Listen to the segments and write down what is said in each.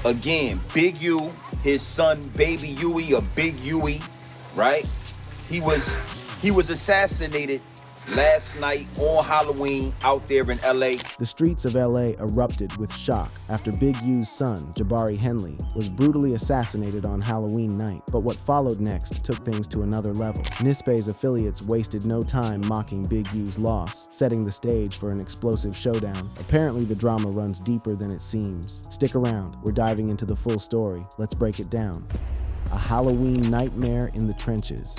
Again, Big U, his son Baby Huey, or Big Huey, right? He was he was assassinated last night on Halloween out there in LA. The streets of LA erupted with shock after Big U's son, Jabari Henley, was brutally assassinated on Halloween night. But what followed next took things to another level. Nispey's affiliates wasted no time mocking Big U's loss, setting the stage for an explosive showdown. Apparently, the drama runs deeper than it seems. Stick around, we're diving into the full story. Let's break it down. A Halloween nightmare in the trenches.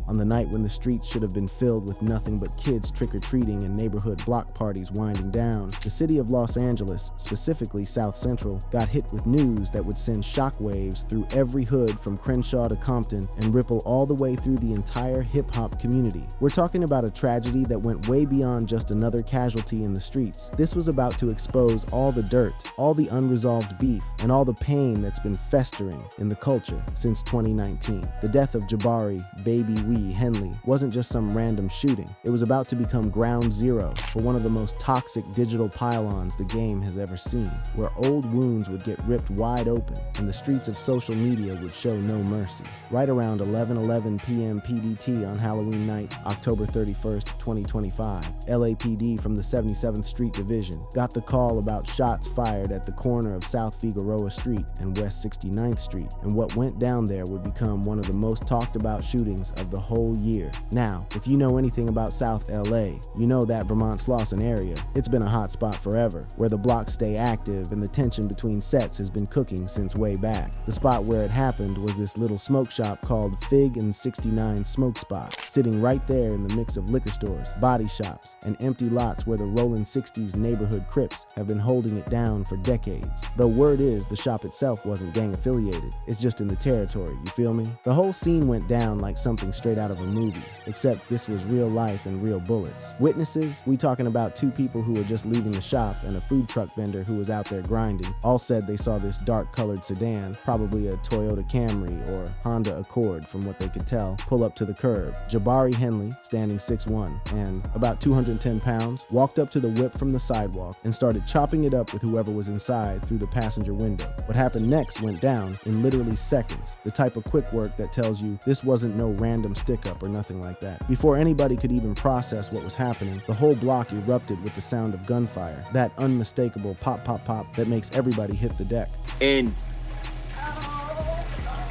On the night when the streets should have been filled with nothing but kids trick-or-treating and neighborhood block parties winding down, the city of Los Angeles, specifically South Central, got hit with news that would send shockwaves through every hood from Crenshaw to Compton and ripple all the way through the entire hip-hop community. We're talking about a tragedy that went way beyond just another casualty in the streets. This was about to expose all the dirt, all the unresolved beef, and all the pain that's been festering in the culture since 2019. The death of Jabari, Baby Wee Henley, wasn't just some random shooting. It was about to become ground zero for one of the most toxic digital pylons the game has ever seen, where old wounds would get ripped wide open and the streets of social media would show no mercy. Right around 11:11 p.m. PDT on Halloween night, October 31st, 2025, LAPD from the 77th Street Division got the call about shots fired at the corner of South Figueroa Street and West 69th Street, and what went down there would become one of the most talked about shootings of the whole year. Now, if you know anything about South LA, you know that Vermont Slauson area. It's been a hot spot forever, where the blocks stay active and the tension between sets has been cooking since way back. The spot where it happened was this little smoke shop called Fig and 69 Smoke Spot, sitting right there in the mix of liquor stores, body shops, and empty lots where the rolling 60s neighborhood Crips have been holding it down for decades. Though word is the shop itself wasn't gang affiliated, it's just in the territory, you feel me? The whole scene went down like something straight out of a movie, except this was real life and real bullets. Witnesses, we talking about two people who were just leaving the shop and a food truck vendor who was out there grinding, all said they saw this dark colored sedan, probably a Toyota Camry or Honda Accord from what they could tell, pull up to the curb. Jabari Henley, standing 6'1" and about 210 pounds, walked up to the whip from the sidewalk and started chopping it up with whoever was inside through the passenger window. What happened next went down in literally seconds, the type of quick work that tells you this wasn't no random stick-up or nothing like that. Before anybody could even process what was happening, the whole block erupted with the sound of gunfire, that unmistakable pop, pop, pop that makes everybody hit the deck. And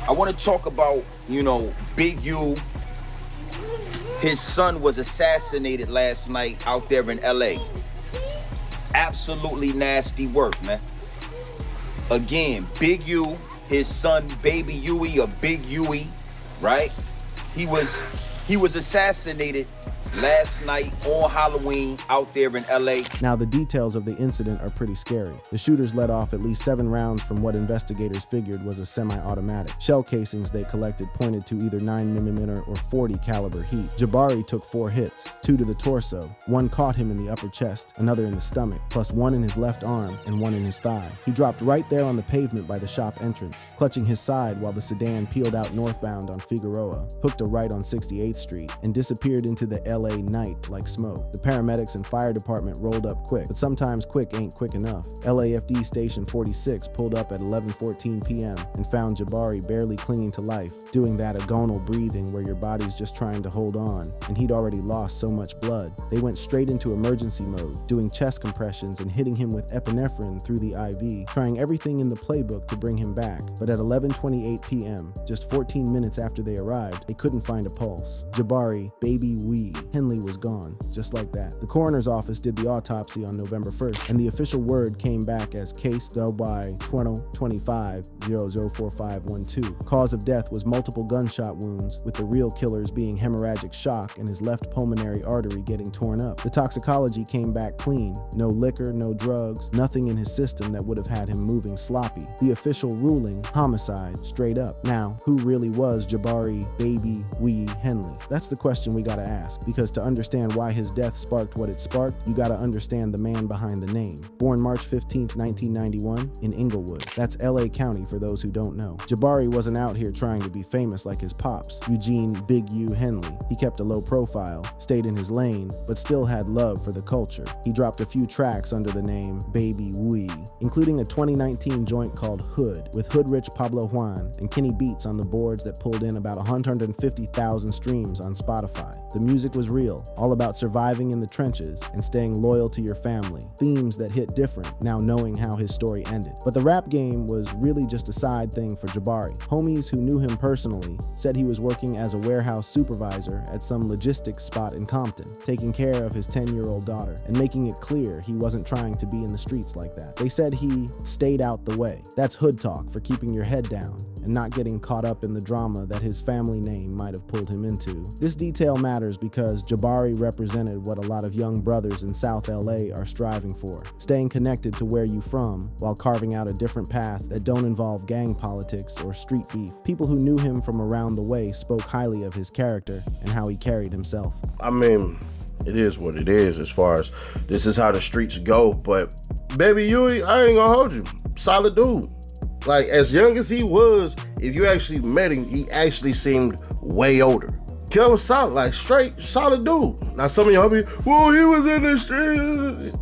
I want to talk about, Big U. His son was assassinated last night out there in LA. Absolutely nasty work, man. Again, Big U, his son Baby Huey, or Big Huey, right? He was assassinated last night on Halloween out there in LA. Now, the details of the incident are pretty scary. The shooters let off at least 7 rounds from what investigators figured was a semi-automatic. Shell casings they collected pointed to either 9mm or 40 caliber heat. Jabari took 4 hits, 2 to the torso. 1 caught him in the upper chest, another in the stomach, plus 1 in his left arm and 1 in his thigh. He dropped right there on the pavement by the shop entrance, clutching his side while the sedan peeled out northbound on Figueroa, hooked a right on 68th Street, and disappeared into the LA night like smoke. The paramedics and fire department rolled up quick, but sometimes quick ain't quick enough. LAFD Station 46 pulled up at 11:14 p.m. and found Jabari barely clinging to life, doing that agonal breathing where your body's just trying to hold on, and he'd already lost so much blood. They went straight into emergency mode, doing chest compressions and hitting him with epinephrine through the IV, trying everything in the playbook to bring him back. But at 11:28 p.m., just 14 minutes after they arrived, they couldn't find a pulse. Jabari, Baby Wee Henley was gone, just like that. The coroner's office did the autopsy on November 1st, and the official word came back as case by 2025-004512. Cause of death was multiple gunshot wounds, with the real killers being hemorrhagic shock and his left pulmonary artery getting torn up. The toxicology came back clean. No liquor, no drugs, nothing in his system that would have had him moving sloppy. The official ruling, homicide, straight up. Now, who really was Jabari Baby Wee Henley? That's the question we gotta ask, because because to understand why his death sparked what it sparked, you gotta understand the man behind the name. Born March 15th, 1991 in Inglewood. That's LA County for those who don't know. Jabari wasn't out here trying to be famous like his pops, Eugene Big U Henley. He kept a low profile, stayed in his lane, but still had love for the culture. He dropped a few tracks under the name Baby Wee, including a 2019 joint called Hood, with Hood Rich Pablo Juan and Kenny Beats on the boards that pulled in about 150,000 streams on Spotify. The music was real, all about surviving in the trenches and staying loyal to your family, themes that hit different now knowing how his story ended. But the rap game was really just a side thing for Jabari. Homies who knew him personally said he was working as a warehouse supervisor at some logistics spot in Compton, taking care of his 10-year-old daughter and making it clear he wasn't trying to be in the streets like that. They said he stayed out the way. That's hood talk for keeping your head down and not getting caught up in the drama that his family name might have pulled him into. This detail matters because Jabari represented what a lot of young brothers in South LA are striving for, staying connected to where you from while carving out a different path that don't involve gang politics or street beef. People who knew him from around the way spoke highly of his character and how he carried himself. I mean, it is what it is as far as this is how the streets go, but Baby Huey, I ain't gonna hold you. Solid dude. Like, as young as he was, if you actually met him, he actually seemed way older. Kel was solid, like straight, solid dude. Now some of y'all be, well, he was in the street.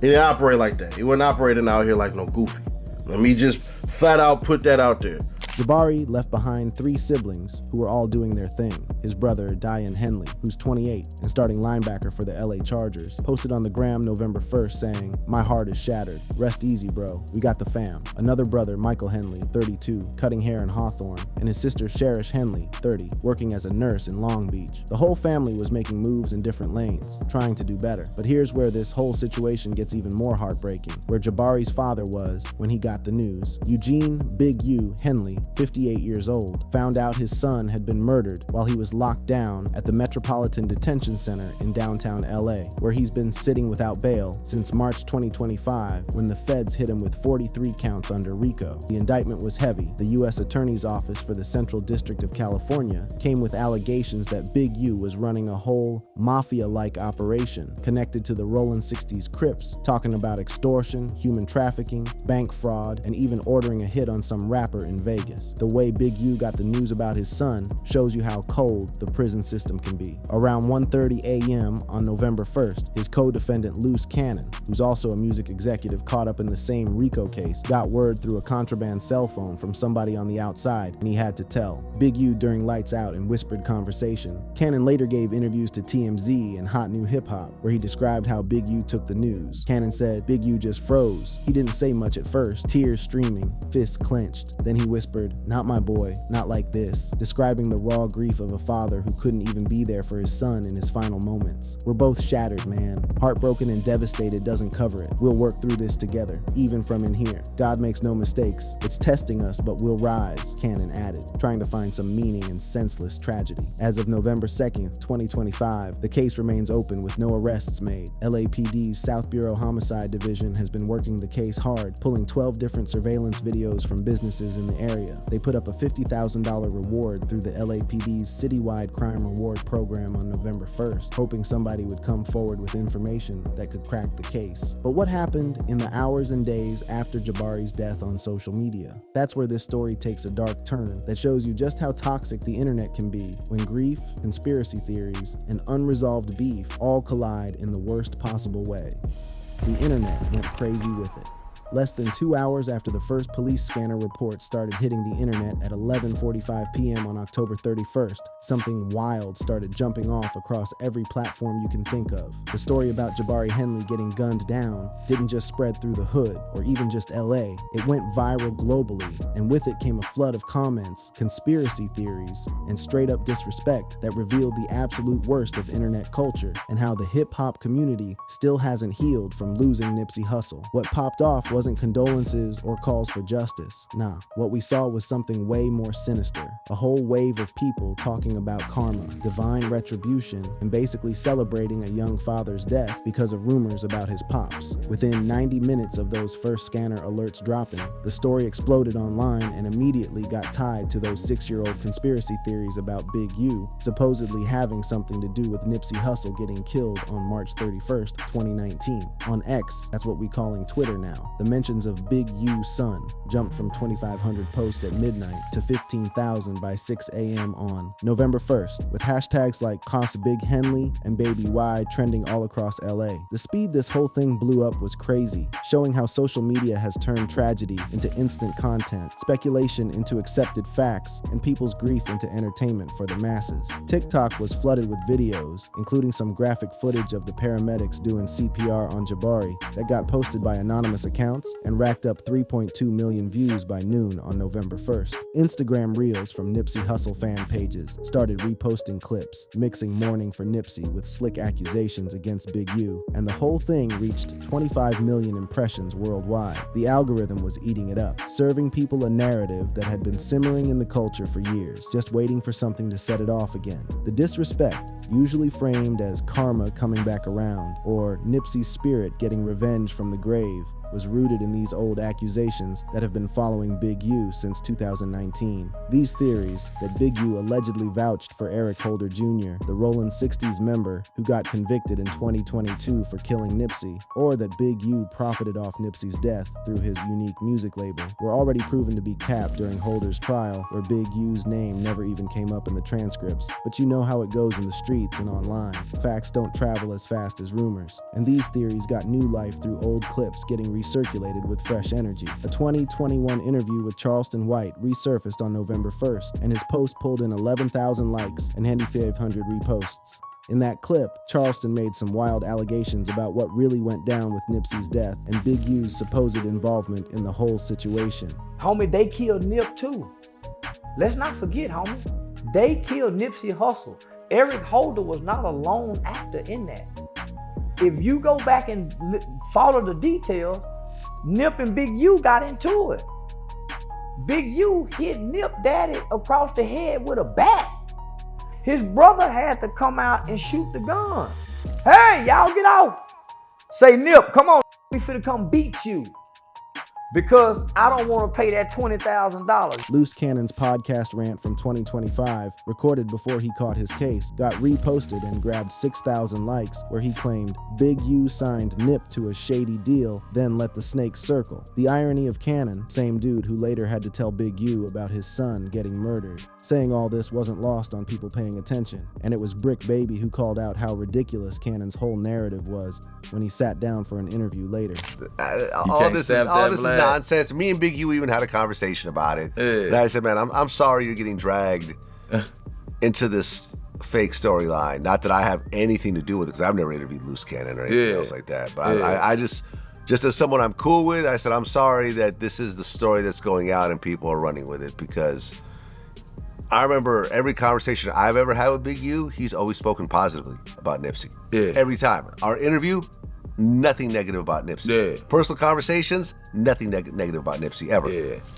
He didn't operate like that. He wasn't operating out here like no goofy. Let me just flat out put that out there. Jabari left behind 3 siblings who were all doing their thing. His brother, Dian Henley, who's 28 and starting linebacker for the LA Chargers, posted on the gram November 1st saying, "My heart is shattered. Rest easy, bro. We got the fam." Another brother, Michael Henley, 32, cutting hair in Hawthorne, and his sister, Cherish Henley, 30, working as a nurse in Long Beach. The whole family was making moves in different lanes, trying to do better. But here's where this whole situation gets even more heartbreaking, where Jabari's father was when he got the news. Eugene Big U Henley, 58 years old, found out his son had been murdered while he was locked down at the Metropolitan Detention Center in downtown LA, where he's been sitting without bail since March 2025 when the feds hit him with 43 counts under RICO. The indictment was heavy. The U.S. Attorney's Office for the Central District of California came with allegations that Big U was running a whole mafia-like operation connected to the Rollin' 60s Crips, talking about extortion, human trafficking, bank fraud, and even ordering a hit on some rapper in Vegas. The way Big U got the news about his son shows you how cold the prison system can be. Around 1:30 a.m. on November 1st, his co-defendant Loose Cannon, who's also a music executive caught up in the same RICO case, got word through a contraband cell phone from somebody on the outside, and he had to tell. Big U during Lights Out and Whispered Conversation. Cannon later gave interviews to TMZ and Hot New Hip Hop, where he described how Big U took the news. Cannon said Big U just froze. He didn't say much at first, tears streaming, fists clenched. Then he whispered, "Not my boy, not like this," describing the raw grief of a father who couldn't even be there for his son in his final moments. "We're both shattered, man. Heartbroken and devastated doesn't cover it. We'll work through this together, even from in here. God makes no mistakes. It's testing us, but we'll rise," Cannon added, trying to find some meaning in senseless tragedy. As of November 2nd, 2025, the case remains open with no arrests made. LAPD's South Bureau Homicide Division has been working the case hard, pulling 12 different surveillance videos from businesses in the area. They put up a $50,000 reward through the LAPD's citywide crime reward program on November 1st, hoping somebody would come forward with information that could crack the case. But what happened in the hours and days after Jabari's death on social media? That's where this story takes a dark turn that shows you just how toxic the internet can be when grief, conspiracy theories, and unresolved beef all collide in the worst possible way. The internet went crazy with it. Less than 2 hours after the first police scanner report started hitting the internet at 11:45 p.m. on October 31st, something wild started jumping off across every platform you can think of. The story about Jabari Henley getting gunned down didn't just spread through the hood or even just LA. It went viral globally, and with it came a flood of comments, conspiracy theories, and straight-up disrespect that revealed the absolute worst of internet culture and how the hip-hop community still hasn't healed from losing Nipsey Hussle. What popped off wasn't wasn't condolences or calls for justice. Nah, what we saw was something way more sinister. A whole wave of people talking about karma, divine retribution, and basically celebrating a young father's death because of rumors about his pops. Within 90 minutes of those first scanner alerts dropping, the story exploded online and immediately got tied to those 6-year-old conspiracy theories about Big U supposedly having something to do with Nipsey Hussle getting killed on March 31st, 2019. On X, that's what we calling Twitter now, the mentions of Big U's son jumped from 2,500 posts at midnight to 15,000 by 6 a.m. on November 1st, with hashtags like Cost Big Henley and Baby Y trending all across LA. The speed this whole thing blew up was crazy, showing how social media has turned tragedy into instant content, speculation into accepted facts, and people's grief into entertainment for the masses. TikTok was flooded with videos, including some graphic footage of the paramedics doing CPR on Jabari that got posted by anonymous accounts and racked up 3.2 million views by noon on November 1st. Instagram Reels from Nipsey Hussle fan pages started reposting clips, mixing mourning for Nipsey with slick accusations against Big U, and the whole thing reached 25 million impressions worldwide. The algorithm was eating it up, serving people a narrative that had been simmering in the culture for years, just waiting for something to set it off again. The disrespect, usually framed as karma coming back around or Nipsey's spirit getting revenge from the grave, was rooted in these old accusations that have been following Big U since 2019. These theories that Big U allegedly vouched for Eric Holder Jr., the Rollin' 60s member who got convicted in 2022 for killing Nipsey, or that Big U profited off Nipsey's death through his unique music label, were already proven to be capped during Holder's trial, where Big U's name never even came up in the transcripts. But you know how it goes in the streets and online. Facts don't travel as fast as rumors, and these theories got new life through old clips getting recirculated with fresh energy. A 2021 interview with Charleston White resurfaced on November 1st, and his post pulled in 11,000 likes and handy 500 reposts. In that clip, Charleston made some wild allegations about what really went down with Nipsey's death and Big U's supposed involvement in the whole situation. Homie, they killed Nip too. Let's not forget, homie, they killed Nipsey Hussle. Eric Holder was not a lone actor in that. If you go back and follow the details, Nip and Big U got into it. Big U hit Nip Daddy across the head with a bat. His brother had to come out and shoot the gun. Hey, y'all get out. Say, Nip, come on, we finna come beat you. Because I don't want to pay that $20,000. Loose Cannon's podcast rant from 2025, recorded before he caught his case, got reposted and grabbed 6,000 likes, where he claimed Big U signed Nip to a shady deal, then let the snake circle. The irony of Cannon, same dude who later had to tell Big U about his son getting murdered. Saying all this wasn't lost on people paying attention, and it was Brick Baby who called out how ridiculous Cannon's whole narrative was when he sat down for an interview later. All this is nonsense. Me and Big U even had a conversation about it. And I said, man, I'm sorry you're getting dragged into this fake storyline. Not that I have anything to do with it, because I've never interviewed Loose Cannon or anything else like that. But I just as someone I'm cool with, I said, I'm sorry that this is the story that's going out and people are running with it, because I remember every conversation I've ever had with Big U, he's always spoken positively about Nipsey. Every time. Our interview, nothing negative about Nipsey. Personal conversations, nothing negative about Nipsey ever.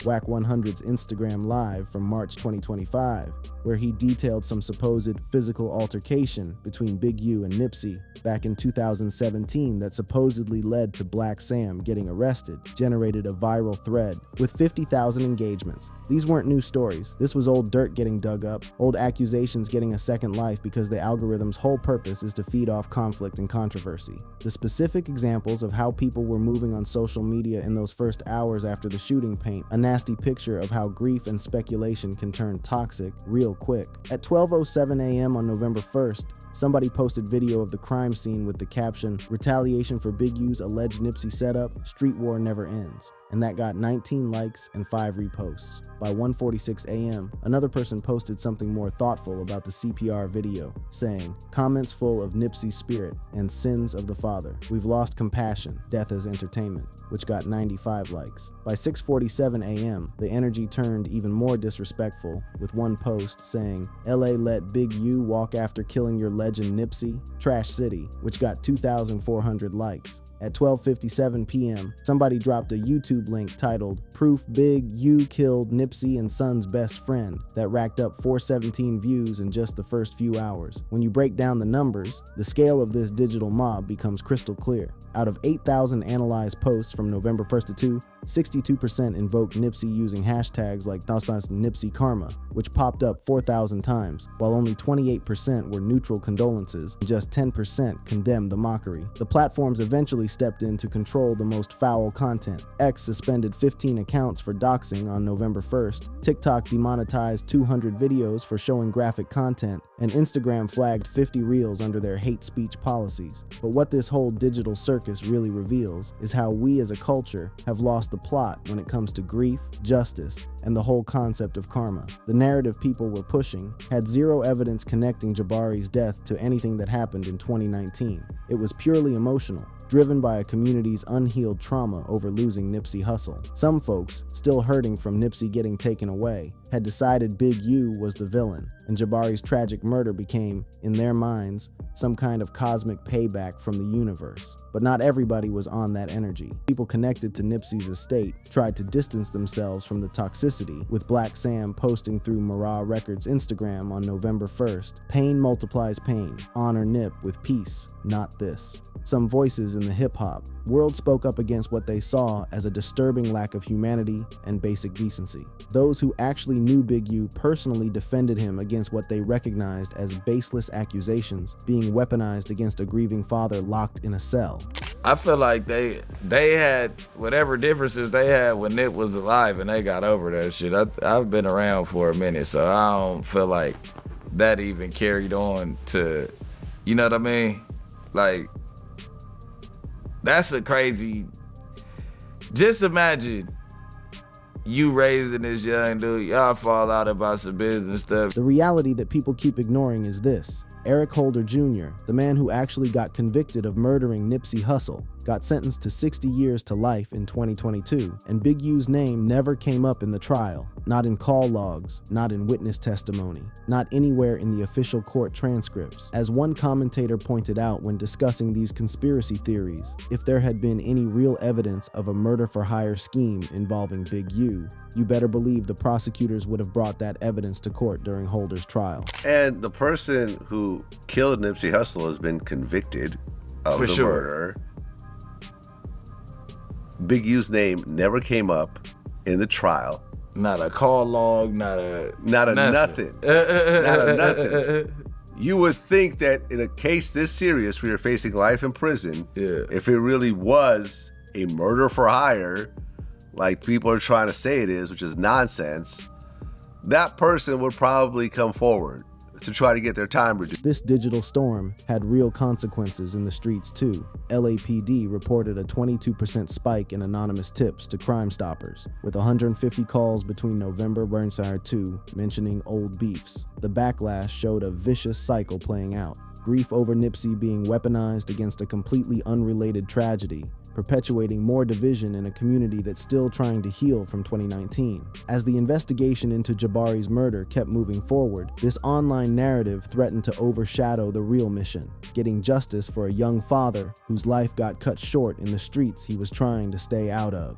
Whack 100's Instagram Live from March 2025, where he detailed some supposed physical altercation between Big U and Nipsey back in 2017 that supposedly led to Black Sam getting arrested, generated a viral thread with 50,000 engagements. These weren't new stories. This was old dirt getting dug up, old accusations getting a second life because the algorithm's whole purpose is to feed off conflict and controversy. The specific examples of how people were moving on social media in those first hours after the shooting paint a nasty picture of how grief and speculation can turn toxic real quick. At 12:07 a.m. on November 1st, somebody posted video of the crime scene with the caption, "Retaliation for Big U's alleged Nipsey setup, street war never ends." And that got 19 likes and 5 reposts. By 1:46 a.m., another person posted something more thoughtful about the CPR video, saying, "Comments full of Nipsey's spirit and sins of the father. We've lost compassion, death as entertainment," which got 95 likes. By 6:47 a.m., the energy turned even more disrespectful, with one post saying, "LA let Big U walk after killing your legend Nipsey? Trash City," which got 2,400 likes. At 12:57 p.m., somebody dropped a YouTube link titled "Proof Big U Killed Nipsey and Son's Best Friend" that racked up 417 views in just the first few hours. When you break down the numbers, the scale of this digital mob becomes crystal clear. Out of 8,000 analyzed posts from November 1st to 2, 62% invoked Nipsey using hashtags like #Nipsey Karma, which popped up 4,000 times, while only 28% were neutral condolences and just 10% condemned the mockery. The platforms eventually stepped in to control the most foul content. X suspended 15 accounts for doxing on November 1st, TikTok demonetized 200 videos for showing graphic content, and Instagram flagged 50 reels under their hate speech policies. But what this whole digital circus really reveals is how we as a culture have lost the plot when it comes to grief, justice, and the whole concept of karma. The narrative people were pushing had zero evidence connecting Jabari's death to anything that happened in 2019. It was purely emotional, driven by a community's unhealed trauma over losing Nipsey Hussle. Some folks, still hurting from Nipsey getting taken away, had decided Big U was the villain, and Jabari's tragic murder became, in their minds, some kind of cosmic payback from the universe. But not everybody was on that energy. People connected to Nipsey's estate tried to distance themselves from the toxicity, with Black Sam posting through Marah Records' Instagram on November 1st, "Pain multiplies pain. Honor Nip with peace, not this." Some voices in the hip-hop world spoke up against what they saw as a disturbing lack of humanity and basic decency. Those who actually knew Big U personally defended him against what they recognized as baseless accusations being weaponized against a grieving father locked in a cell. I feel like they had whatever differences they had when Nip was alive and they got over that shit. I've been around for a minute, so I don't feel like that even carried on to, you know what I mean? Like, that's a crazy, just imagine you raising this young dude, y'all fall out about some business stuff. The reality that people keep ignoring is this. Eric Holder Jr., the man who actually got convicted of murdering Nipsey Hussle, got sentenced to 60 years to life in 2022, and Big U's name never came up in the trial. Not in call logs, not in witness testimony, not anywhere in the official court transcripts. As one commentator pointed out when discussing these conspiracy theories, if there had been any real evidence of a murder-for-hire scheme involving Big U, you better believe the prosecutors would have brought that evidence to court during Holder's trial. And the person who killed Nipsey Hussle has been convicted of the murder. Big U's name never came up in the trial. Not a call log, not a nothing. Not a nothing. You would think that in a case this serious where you're facing life in prison, if it really was a murder for hire, like people are trying to say it is, which is nonsense, that person would probably come forward to try to get their time reduced. This digital storm had real consequences in the streets too. LAPD reported a 22% spike in anonymous tips to Crime Stoppers, with 150 calls between November Burnside 2 mentioning old beefs. The backlash showed a vicious cycle playing out. Grief over Nipsey being weaponized against a completely unrelated tragedy, perpetuating more division in a community that's still trying to heal from 2019. As the investigation into Jabari's murder kept moving forward, this online narrative threatened to overshadow the real mission, getting justice for a young father whose life got cut short in the streets he was trying to stay out of.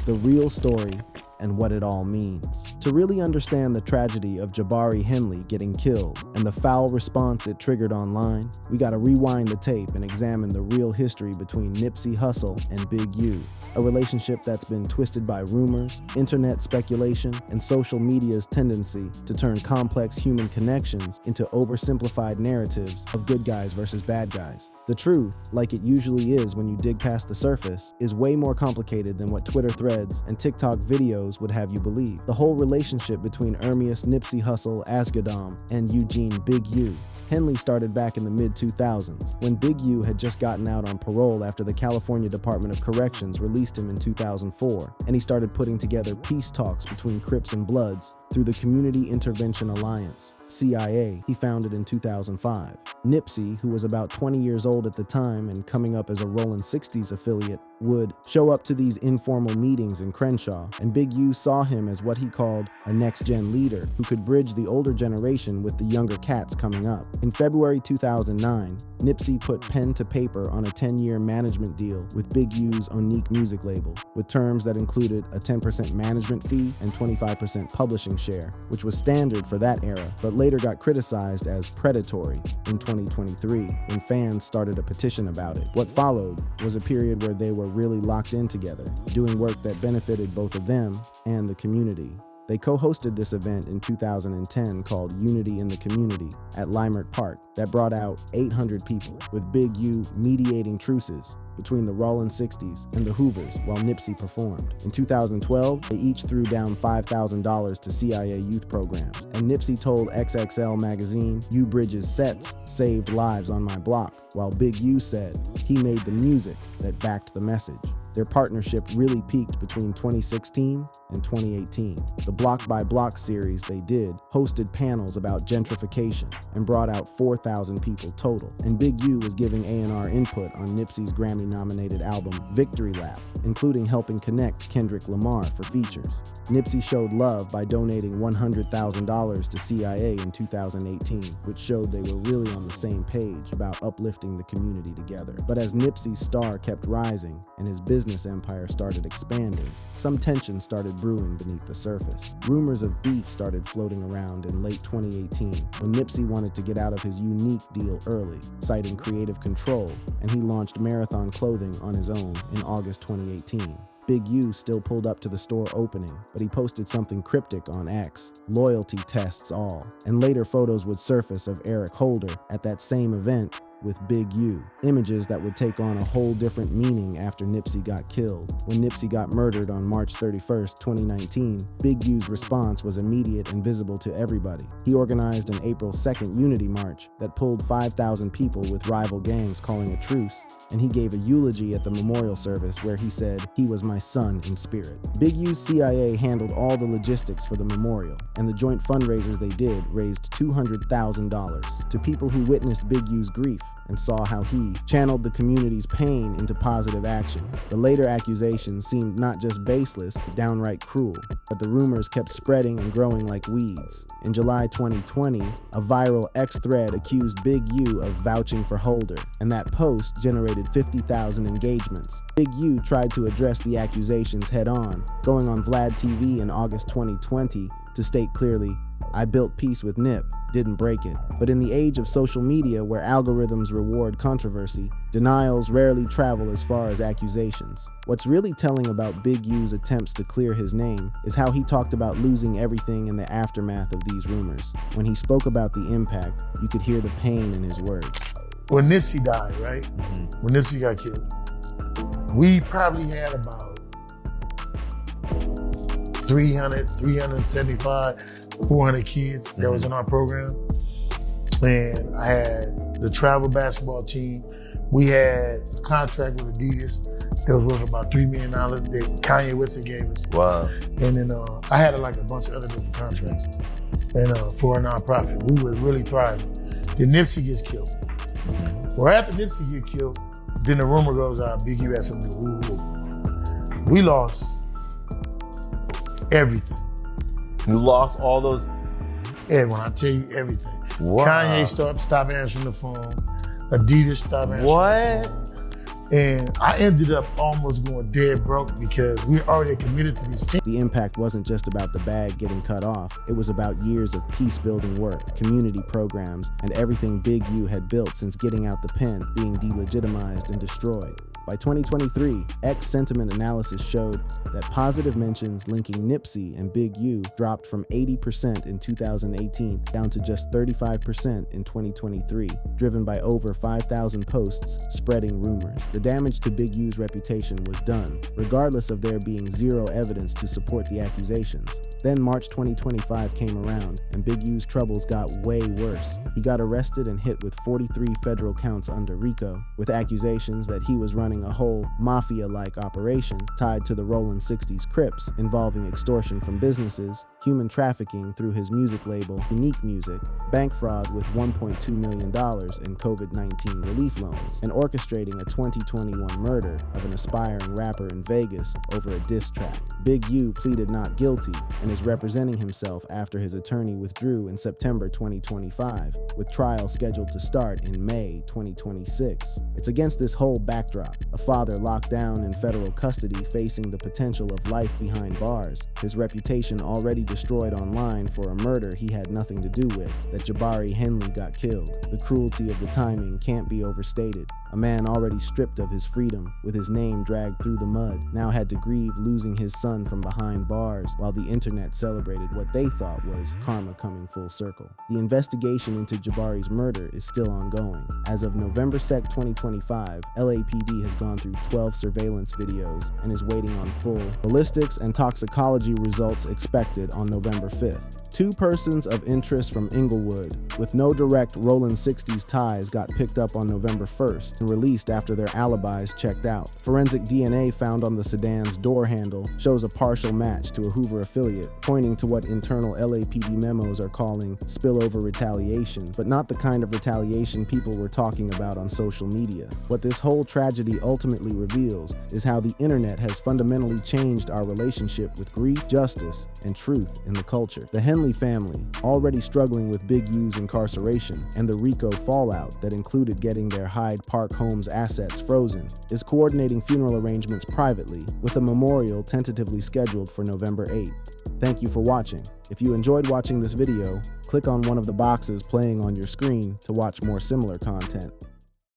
The real story and what it all means. To really understand the tragedy of Jabari Henley getting killed and the foul response it triggered online, we gotta rewind the tape and examine the real history between Nipsey Hussle and Big U, a relationship that's been twisted by rumors, internet speculation, and social media's tendency to turn complex human connections into oversimplified narratives of good guys versus bad guys. The truth, like it usually is when you dig past the surface, is way more complicated than what Twitter threads and TikTok videos would have you believe. The whole relationship between Ermias Nipsey Hussle Asghedom and Eugene Big U Henley started back in the mid-2000s, when Big U had just gotten out on parole after the California Department of Corrections released him in 2004, and he started putting together peace talks between Crips and Bloods through the Community Intervention Alliance. CIA, he founded in 2005. Nipsey, who was about 20 years old at the time and coming up as a Rollin' 60s affiliate, would show up to these informal meetings in Crenshaw, and Big U saw him as what he called a next-gen leader who could bridge the older generation with the younger cats coming up. In February 2009, Nipsey put pen to paper on a 10-year management deal with Big U's Unique music label, with terms that included a 10% management fee and 25% publishing share, which was standard for that era, but later got criticized as predatory in 2023 when fans started a petition about it. What followed was a period where they were really locked in together, doing work that benefited both of them and the community. They co-hosted this event in 2010 called Unity in the Community at Leimert Park that brought out 800 people, with Big U mediating truces between the Rollin' 60s and the Hoovers while Nipsey performed. In 2012, they each threw down $5,000 to CIA youth programs, and Nipsey told XXL magazine, "U Bridges' sets saved lives on my block," while Big U said he made the music that backed the message. Their partnership really peaked between 2016 and 2018. The Block by Block series they did hosted panels about gentrification and brought out 4,000 people total. And Big U was giving A&R input on Nipsey's Grammy-nominated album Victory Lap, including helping connect Kendrick Lamar for features. Nipsey showed love by donating $100,000 to CIA in 2018, which showed they were really on the same page about uplifting the community together. But as Nipsey's star kept rising and his business empire started expanding, some tension started brewing beneath the surface. Rumors of beef started floating around in late 2018 when Nipsey wanted to get out of his Unique deal early, citing creative control, and he launched Marathon Clothing on his own in August 2018. Big U still pulled up to the store opening, but he posted something cryptic on X, "Loyalty tests all," and later photos would surface of Eric Holder at that same event with Big U, images that would take on a whole different meaning after Nipsey got killed. When Nipsey got murdered on March 31st, 2019, Big U's response was immediate and visible to everybody. He organized an April 2nd Unity March that pulled 5,000 people with rival gangs calling a truce, and he gave a eulogy at the memorial service where he said, "He was my son in spirit." Big U's CIA handled all the logistics for the memorial, and the joint fundraisers they did raised $200,000 to people who witnessed Big U's grief and saw how he channeled the community's pain into positive action. The later accusations seemed not just baseless, but downright cruel, but the rumors kept spreading and growing like weeds. In July 2020, a viral X thread accused Big U of vouching for Holder, and that post generated 50,000 engagements. Big U tried to address the accusations head-on, going on Vlad TV in August 2020 to state clearly, "I built peace with Nip, didn't break it." But in the age of social media where algorithms reward controversy, denials rarely travel as far as accusations. What's really telling about Big U's attempts to clear his name is how he talked about losing everything in the aftermath of these rumors. When he spoke about the impact, you could hear the pain in his words. When Nipsey died, right? When Nipsey got killed, we probably had about 375, 400 kids that was in our program. And I had the travel basketball team. We had a contract with Adidas that was worth about $3 million that Kanye West gave us. Wow. And then I had like a bunch of other different contracts. And for a nonprofit, we were really thriving. Then Nipsey gets killed. Well, after Nipsey get killed, then the rumor goes out, Big U had something to do. We lost everything. You lost all those? Everyone, I tell you everything. Wow. Kanye stopped answering the phone. Adidas stopped answering the phone. And I ended up almost going dead broke because we already committed to these teams. The impact wasn't just about the bag getting cut off. It was about years of peace-building work, community programs, and everything Big U had built since getting out the pen being delegitimized and destroyed. By 2023, X sentiment analysis showed that positive mentions linking Nipsey and Big U dropped from 80% in 2018 down to just 35% in 2023, driven by over 5,000 posts spreading rumors. The damage to Big U's reputation was done, regardless of there being zero evidence to support the accusations. Then March 2025 came around, and Big U's troubles got way worse. He got arrested and hit with 43 federal counts under RICO, with accusations that he was running a whole mafia-like operation tied to the Rollin' 60s Crips, involving extortion from businesses, human trafficking through his music label, Unique Music, bank fraud with $1.2 million in COVID-19 relief loans, and orchestrating a 2021 murder of an aspiring rapper in Vegas over a diss track. Big U pleaded not guilty and is representing himself after his attorney withdrew in September 2025, with trial scheduled to start in May 2026. It's against this whole backdrop, a father locked down in federal custody facing the potential of life behind bars, his reputation already destroyed online for a murder he had nothing to do with, that Jabari Henley got killed. The cruelty of the timing can't be overstated. A man already stripped of his freedom, with his name dragged through the mud, now had to grieve losing his son from behind bars, while the internet celebrated what they thought was karma coming full circle. The investigation into Jabari's murder is still ongoing. As of November 2nd, 2025, LAPD has gone through 12 surveillance videos and is waiting on full ballistics and toxicology results expected on November 5th. Two persons of interest from Inglewood, with no direct Rollin' 60s ties, got picked up on November 1st and released after their alibis checked out. Forensic DNA found on the sedan's door handle shows a partial match to a Hoover affiliate, pointing to what internal LAPD memos are calling spillover retaliation, but not the kind of retaliation people were talking about on social media. What this whole tragedy ultimately reveals is how the internet has fundamentally changed our relationship with grief, justice, and truth in the culture. The Henley family, already struggling with Big U's incarceration and the RICO fallout that included getting their Hyde Park Homes assets frozen, is coordinating funeral arrangements privately, with a memorial tentatively scheduled for November 8th. Thank you for watching. If you enjoyed watching this video, click on one of the boxes playing on your screen to watch more similar content.